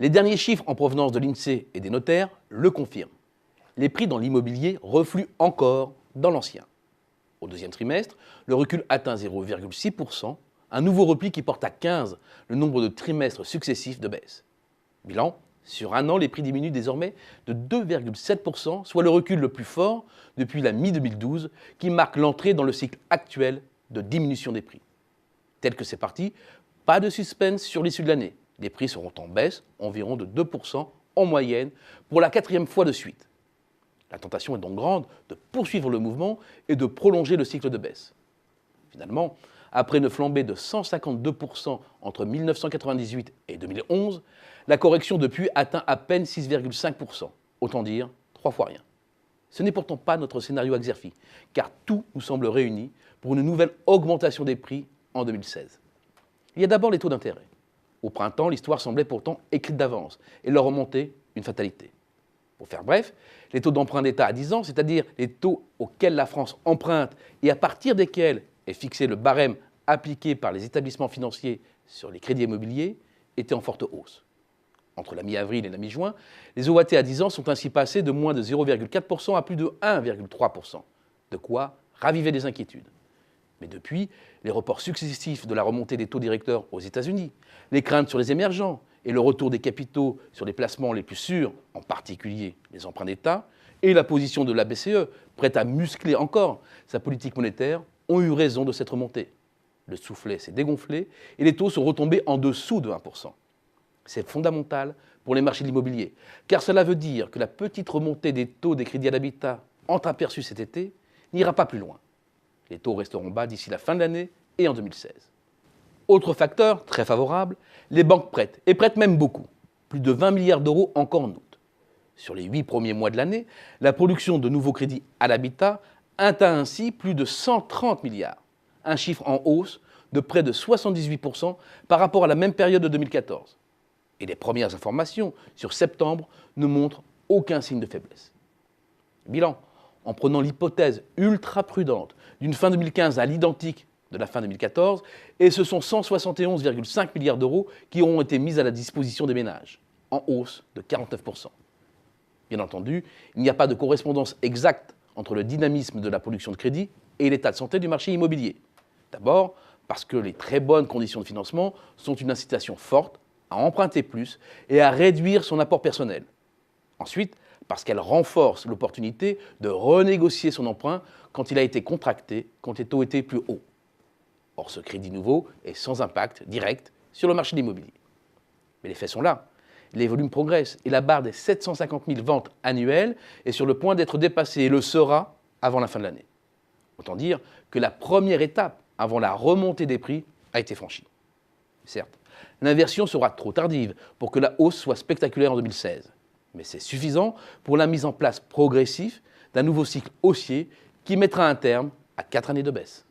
Les derniers chiffres en provenance de l'INSEE et des notaires le confirment. Les prix dans l'immobilier refluent encore dans l'ancien. Au deuxième trimestre, le recul atteint 0,6%, un nouveau repli qui porte à 15 le nombre de trimestres successifs de baisse. Bilan, sur un an, les prix diminuent désormais de 2,7%, soit le recul le plus fort depuis la mi-2012, qui marque l'entrée dans le cycle actuel de diminution des prix. Tel que c'est parti, pas de suspense sur l'issue de l'année. Les prix seront en baisse, environ de 2% en moyenne, pour la 4e fois de suite. La tentation est donc grande de poursuivre le mouvement et de prolonger le cycle de baisse. Finalement, après une flambée de 152% entre 1998 et 2011, la correction depuis atteint à peine 6,5%, autant dire 3 fois rien. Ce n'est pourtant pas notre scénario à Xerfi, car tout nous semble réuni pour une nouvelle augmentation des prix en 2016. Il y a d'abord les taux d'intérêt. Au printemps, l'histoire semblait pourtant écrite d'avance et leur remontée une fatalité. Pour faire bref, les taux d'emprunt d'État à 10 ans, c'est-à-dire les taux auxquels la France emprunte et à partir desquels est fixé le barème appliqué par les établissements financiers sur les crédits immobiliers, étaient en forte hausse. Entre la mi-avril et la mi-juin, les OAT à 10 ans sont ainsi passés de moins de 0,4% à plus de 1,3%. De quoi raviver des inquiétudes. Mais depuis, les reports successifs de la remontée des taux directeurs aux États-Unis, les craintes sur les émergents et le retour des capitaux sur les placements les plus sûrs, en particulier les emprunts d'État, et la position de la BCE, prête à muscler encore sa politique monétaire, ont eu raison de cette remontée. Le soufflet s'est dégonflé et les taux sont retombés en dessous de 1%. C'est fondamental pour les marchés de l'immobilier, car cela veut dire que la petite remontée des taux des crédits à l'habitat entreaperçue cet été n'ira pas plus loin. Les taux resteront bas d'ici la fin de l'année et en 2016. Autre facteur très favorable, les banques prêtent, et prêtent même beaucoup, plus de 20 milliards d'euros encore en août. Sur les 8 premiers mois de l'année, la production de nouveaux crédits à l'habitat atteint ainsi plus de 130 milliards, un chiffre en hausse de près de 78% par rapport à la même période de 2014. Et les premières informations sur septembre ne montrent aucun signe de faiblesse. Bilan, en prenant l'hypothèse ultra prudente d'une fin 2015 à l'identique de la fin 2014, et ce sont 171,5 milliards d'euros qui auront été mis à la disposition des ménages, en hausse de 49%. Bien entendu, il n'y a pas de correspondance exacte entre le dynamisme de la production de crédit et l'état de santé du marché immobilier. D'abord, parce que les très bonnes conditions de financement sont une incitation forte à emprunter plus et à réduire son apport personnel. Ensuite, parce qu'elle renforce l'opportunité de renégocier son emprunt quand il a été contracté, quand les taux étaient plus hauts. Or, ce crédit nouveau est sans impact direct sur le marché de l'immobilier. Mais les faits sont là. Les volumes progressent et la barre des 750 000 ventes annuelles est sur le point d'être dépassée et le sera avant la fin de l'année. Autant dire que la première étape avant la remontée des prix a été franchie. Certes, l'inversion sera trop tardive pour que la hausse soit spectaculaire en 2016. Mais c'est suffisant pour la mise en place progressive d'un nouveau cycle haussier qui mettra un terme à 4 années de baisse.